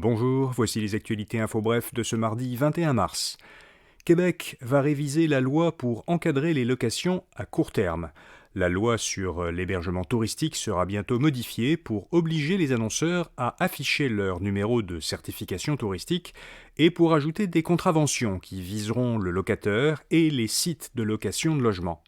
Bonjour, voici les actualités info bref de ce mardi 21 mars. Québec va réviser la loi pour encadrer les locations à court terme. La loi sur l'hébergement touristique sera bientôt modifiée pour obliger les annonceurs à afficher leur numéro de certification touristique et pour ajouter des contraventions qui viseront le locateur et les sites de location de logement.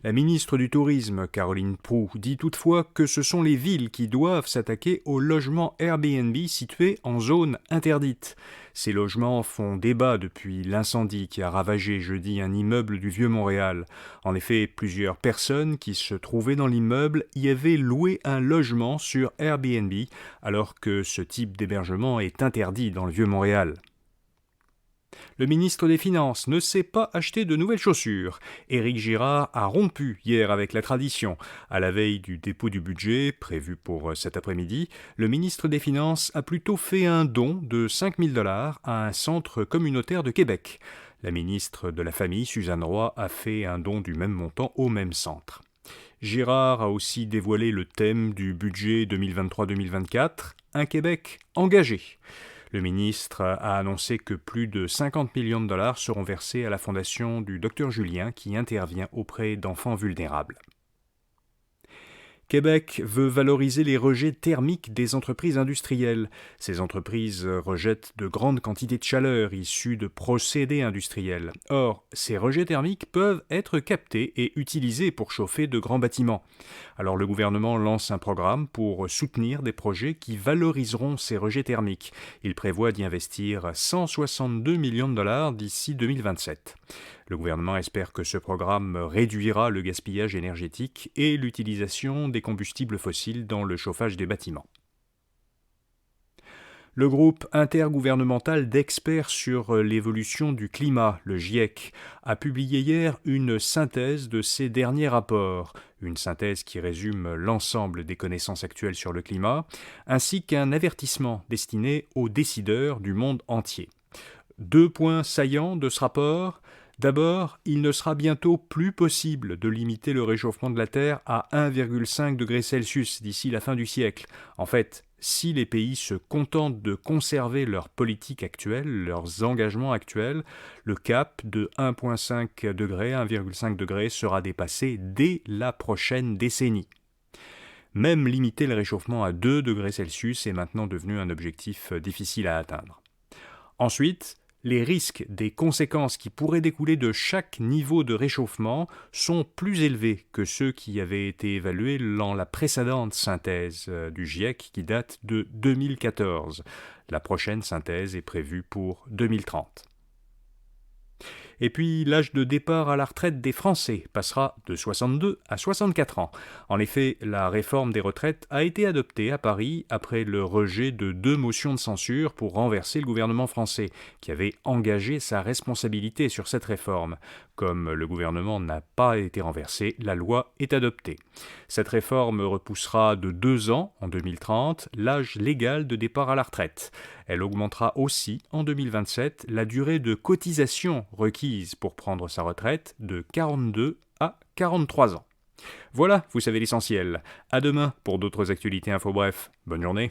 La ministre du Tourisme, Caroline Proulx, dit toutefois que ce sont les villes qui doivent s'attaquer aux logements Airbnb situés en zone interdite. Ces logements font débat depuis l'incendie qui a ravagé jeudi un immeuble du Vieux-Montréal. En effet, plusieurs personnes qui se trouvaient dans l'immeuble y avaient loué un logement sur Airbnb, alors que ce type d'hébergement est interdit dans le Vieux-Montréal. Le ministre des Finances ne s'est pas acheté de nouvelles chaussures. Éric Girard a rompu hier avec la tradition. À la veille du dépôt du budget, prévu pour cet après-midi, le ministre des Finances a plutôt fait un don de 5 000 $ à un centre communautaire de Québec. La ministre de la Famille, Suzanne Roy, a fait un don du même montant au même centre. Girard a aussi dévoilé le thème du budget 2023-2024, un Québec engagé. Le ministre a annoncé que plus de 50 millions de $ seront versés à la fondation du Dr Julien qui intervient auprès d'enfants vulnérables. Québec veut valoriser les rejets thermiques des entreprises industrielles. Ces entreprises rejettent de grandes quantités de chaleur issues de procédés industriels. Or, ces rejets thermiques peuvent être captés et utilisés pour chauffer de grands bâtiments. Alors le gouvernement lance un programme pour soutenir des projets qui valoriseront ces rejets thermiques. Il prévoit d'y investir 162 millions de $ d'ici 2027. Le gouvernement espère que ce programme réduira le gaspillage énergétique et l'utilisation des combustibles fossiles dans le chauffage des bâtiments. Le groupe intergouvernemental d'experts sur l'évolution du climat, le GIEC, a publié hier une synthèse de ses derniers rapports, une synthèse qui résume l'ensemble des connaissances actuelles sur le climat, ainsi qu'un avertissement destiné aux décideurs du monde entier. 2 points saillants de ce rapport. D'abord, il ne sera bientôt plus possible de limiter le réchauffement de la Terre à 1,5 degré Celsius d'ici la fin du siècle. En fait, si les pays se contentent de conserver leur politique actuelle, leurs engagements actuels, le cap de 1,5 degré, 1,5 degré sera dépassé dès la prochaine décennie. Même limiter le réchauffement à 2 degrés Celsius est maintenant devenu un objectif difficile à atteindre. Ensuite, les risques des conséquences qui pourraient découler de chaque niveau de réchauffement sont plus élevés que ceux qui avaient été évalués dans la précédente synthèse du GIEC qui date de 2014. La prochaine synthèse est prévue pour 2030. Et puis, l'âge de départ à la retraite des Français passera de 62 à 64 ans. En effet, la réforme des retraites a été adoptée à Paris après le rejet de 2 motions de censure pour renverser le gouvernement français, qui avait engagé sa responsabilité sur cette réforme. Comme le gouvernement n'a pas été renversé, la loi est adoptée. Cette réforme repoussera de 2 ans, en 2030, l'âge légal de départ à la retraite. Elle augmentera aussi, en 2027, la durée de cotisation requise pour prendre sa retraite de 42 à 43 ans. Voilà, vous savez l'essentiel. À demain pour d'autres actualités info bref. Bonne journée.